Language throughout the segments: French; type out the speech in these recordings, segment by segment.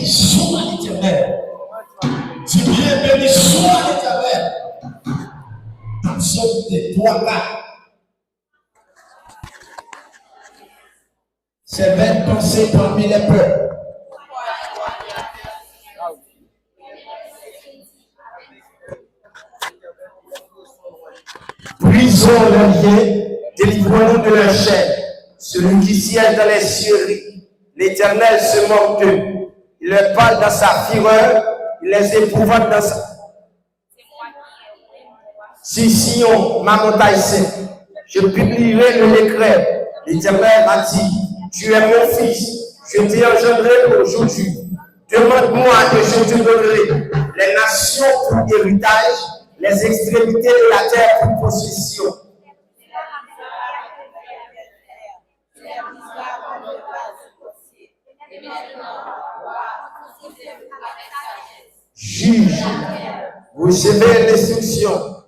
béni soit l'Éternel. Dis bien béni soit l'Éternel. Nous sommes des trois là. C'est vaine pensée parmi les peuples. Brisons leurs liens, délivrons-nous de leur chaîne. Celui qui siège dans les cieux, l'Éternel se moque d'eux. Il leur parle dans sa fureur, il les épouvante dans sa... Si Sion, ma montagne sainte, je publierai le décret. L'Éternel m'a dit, tu es mon fils, je t'ai engendré aujourd'hui. Demande-moi et je te donnerai les nations pour héritage, les extrémités de la terre pour possession. Juge, recevez l'instruction.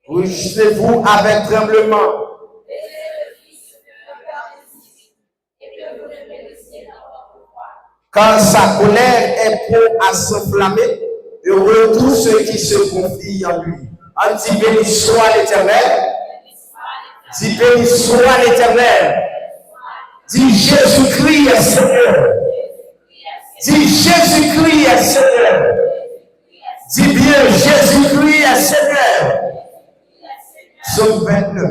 Recevez-vous avec tremblement. Quand sa colère est prête à s'enflammer, heureux tous ceux qui se confient en lui. On dit béni soit l'Éternel. Dis béni soit l'Éternel. Dis Jésus-Christ est Seigneur. Dis Jésus-Christ est Seigneur. Dis bien Jésus-Christ est Seigneur. Psaume 29.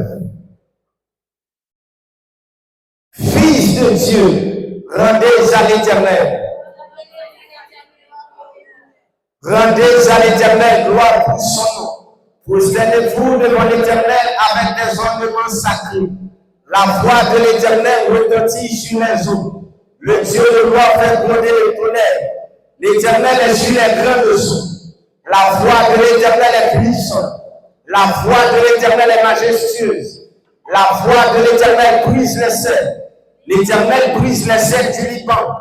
Fils de Dieu, rendez à l'Éternel. Rendez à l'Éternel gloire pour son nom. Prosternez-vous devant l'Éternel avec des ornements sacrés. La voix de l'Éternel retentit sur les eaux. Le Dieu de gloire fait gronder le tonnerre. L'Éternel est sur les grandes eaux. La voix de l'Éternel est puissante. La voix de l'Éternel est majestueuse. La voix de l'Éternel brise les cèdres. L'Éternel brise les cèdres du Liban.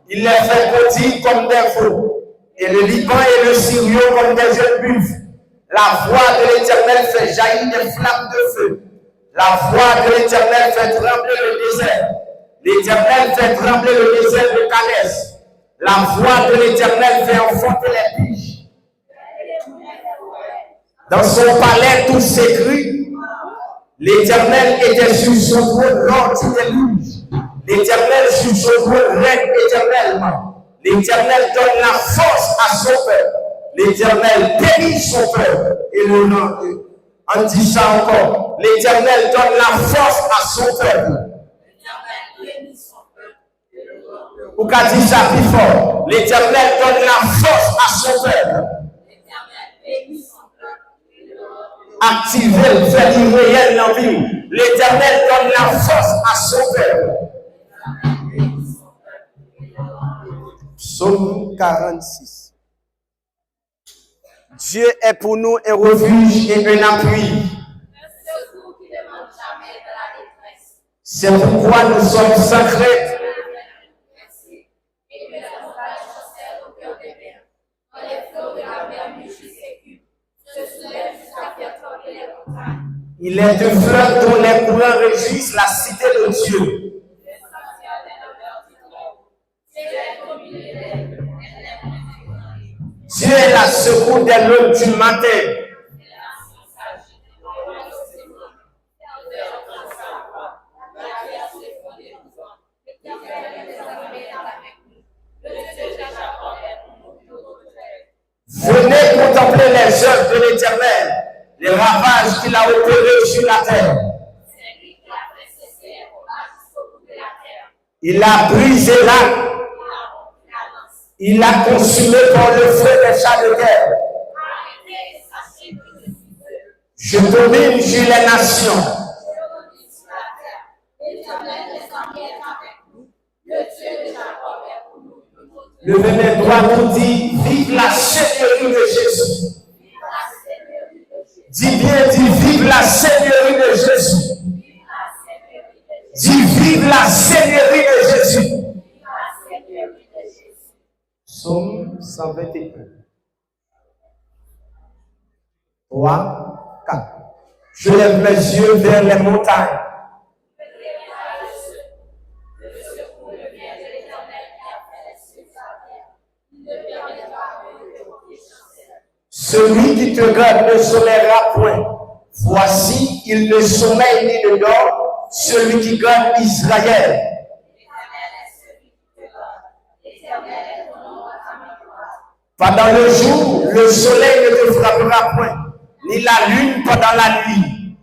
Il les fait bondir comme des veaux. Et le Liban et le Syrio comme des jeunes buffles. La voix de l'Éternel fait jaillir des flammes de feu. La voix de l'Éternel fait trembler le désert. L'Éternel fait trembler le désert de Calès. La voix de l'Éternel fait enfanter les piges. Dans son palais, tout s'écrit. L'Éternel était sur son trône lors du déluge. L'Éternel sur son trône règne éternellement. L'Éternel donne la force à son peuple. L'Éternel bénit son peuple et le nom. On dit ça encore. L'Éternel donne la force à son peuple. Ou qu'a dit ça plus fort. L'Éternel donne la force à son peuple. Activez, faites réel dans la vie. L'Éternel donne la force à son peuple. Psaume 46. Dieu est pour nous un refuge et un appui. C'est pourquoi nous sommes sacrés. Il est de fleuve dont les courants régissent la cité de Dieu. Dieu est la secours des l'aube du matin. Venez contempler les œuvres de l'Éternel, les ravages qu'il a opérés sur la terre. Il a brisé l'arc. Il a consumé par le feu des chars de guerre. Je domine sur les nations. Le venez droit nous dit, vive la Seigneurie de Jésus. Dis bien, dis vive la Seigneurie de Jésus. Dis vive la Seigneurie de Jésus. Psaume 121. 3, 4. Je lève mes yeux vers les montagnes. Celui qui te garde ne sommeillera point. Voici, il ne sommeille ni ne dort, celui qui garde Israël. Pendant le jour, le soleil ne te frappera point, ni la lune pendant la nuit.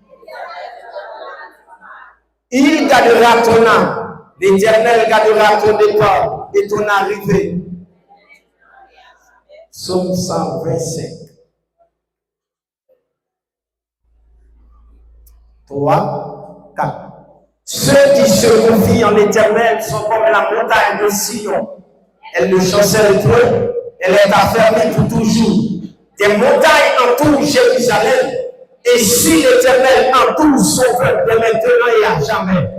Il gardera ton âme, l'Éternel gardera ton départ et ton arrivée. Psaume 125. 3, 4. Ceux qui se confient en l'Éternel sont comme la montagne de Sion. Elle ne chancelle point, elle est affermie pour toujours. Des montagnes entourent Jérusalem, et si l'Éternel entoure son peuple de maintenant et à jamais.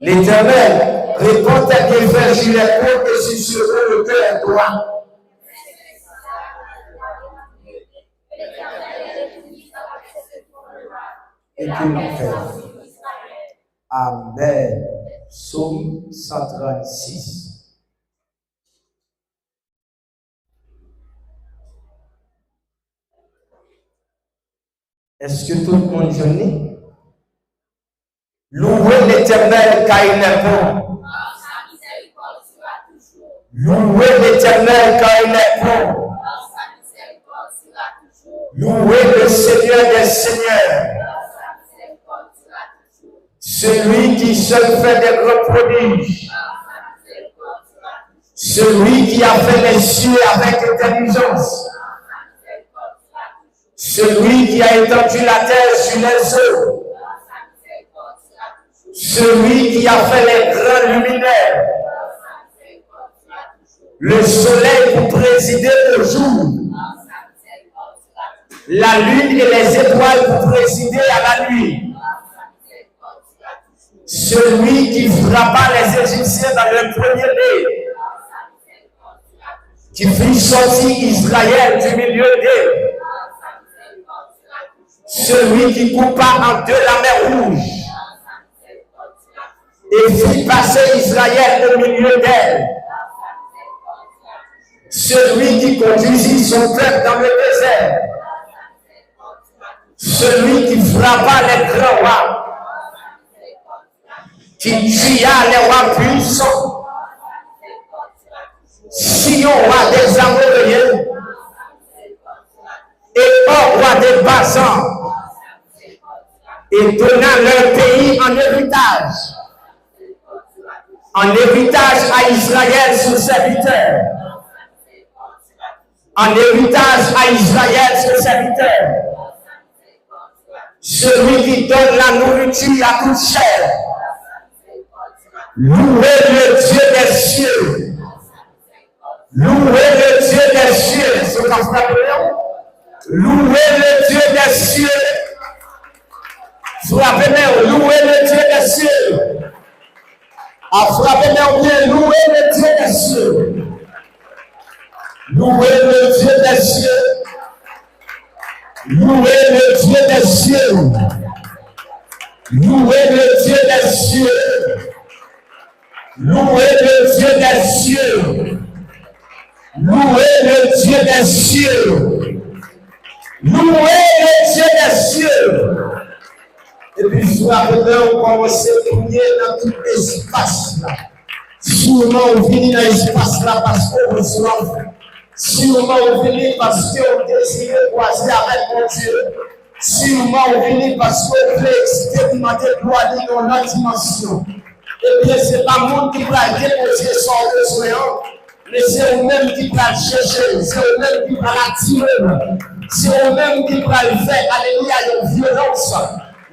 L'Éternel répond tes bienfaits sur les côtes et sur le cœur droit. Et que l'enfer. Amen. Psaume 136. Est-ce que tout le monde jeûne? Louez l'Éternel car il est bon. Louez l'Éternel car il est bon. Louez le Seigneur des Seigneurs. Celui qui seul fait des grands prodiges. Celui qui a fait les cieux avec intelligence. Celui qui a étendu la terre sur les eaux. Celui qui a fait les grands luminaires. Le soleil pour présider le jour. La lune et les étoiles pour présider à la nuit. Celui qui frappa les Égyptiens dans le premier-né. Qui fit sortir Israël du milieu d'eux. Celui qui coupa en deux la mer rouge. Et fit passer Israël au milieu d'elle. Celui qui conduisit son peuple dans le désert. Celui qui frappa les grands rois. Qui tua les rois puissants. Sion, roi des Amoréens. Et au roi des Basans. Et donna leur pays en héritage. En héritage à Israël sous serviteur. En héritage à Israël sous serviteur. Celui qui donne la nourriture à toute chair. Louez le Dieu des cieux. Louez le Dieu des cieux. C'est ce qu'on frappe. Louez le Dieu des cieux. Frappez-moi, louez le Dieu des cieux. Frappez-moi bien, louez le Dieu des cieux. Louez le Dieu des cieux. Louez le Dieu des cieux. Louez le Dieu des cieux. Louez le Dieu des cieux. Louez le Dieu des cieux. Louez le Dieu des cieux. Et puis, on commence à prier dans tout l'espace là. Sûrement, on finit dans l'espace là parce qu'on reçoit. Sûrement, on finit parce qu'on désire croiser avec mon Dieu. Sûrement, on finit parce qu'on veut expérimenter gloire dans notre dimension. Eh bien, ce n'est pas le monde qui va déposer son besoin, mais c'est eux-mêmes qui vont chercher, c'est eux-mêmes qui vont attirer, c'est eux-mêmes qui vont faire, alléluia, une violence.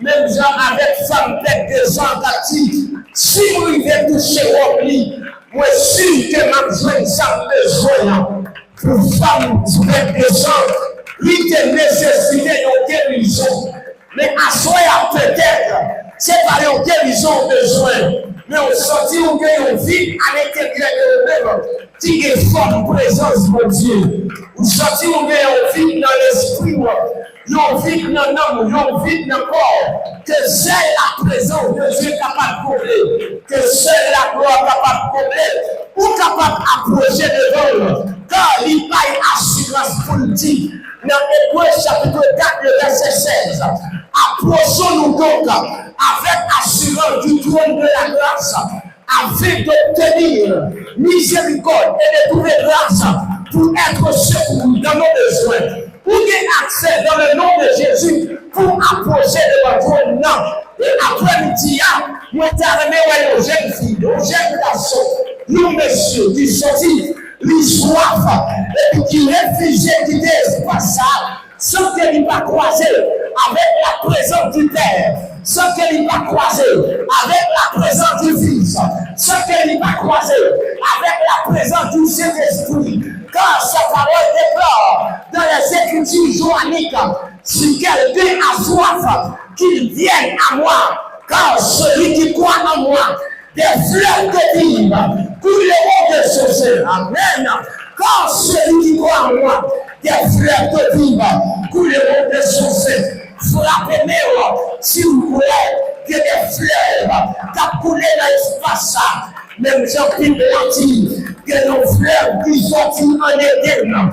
Même gens avec femme tête de gens d'actifs, si vous voulez toucher au lit, moi si que ma besoin ça besoin pour femme tête de gens, lui qui nécessité une guérison. Mais à soi peut-être, c'est pas une guérison besoin, mais on sentit une vie à l'intérieur de nous-mêmes qui est forte présence de Dieu. Vous sentez qu'on est vide dans l'esprit, on vide dans l'âme, on vide dans le corps. Que seule la présence de Dieu est capable de combler. Que seule la gloire est capable de combler. Ou capable d'approcher devant. Car il n'y a pas assurance pour le dire. Dans Hébreux chapitre 4, verset 16. Approchons-nous donc avec assurance du trône de la grâce, afin d'obtenir miséricorde et de trouver grâce pour être secouru dans nos besoins. Pour gagner accès dans le nom de Jésus, pour approcher de votre trône. Et après-midi, nous avons aux jeunes filles, aux jeunes garçons, nous messieurs, qui sortis, les soifs, et qui réfugiés, qui d'espace, sans qu'elle n'y pas croisé avec la présence du Père, sans qu'elle n'y pas croisé avec la présence du Fils, sans qu'elle n'y pas croisé avec la présence du Saint-Esprit. Car sa parole déplore dans les Écritures joanniques, si quelqu'un a soif, qu'il vienne à moi, car celui qui croit en moi, des fleuves de vie couleront de ce sein. Amen. Car celui qui croit en moi, des fleuves de vie couleront de son sein. Frappez-moi si vous voulez que des fleuves qui coulent dans l'espace, même Jean-Pierre l'a dit, que nos fleuves qui sont en Éden.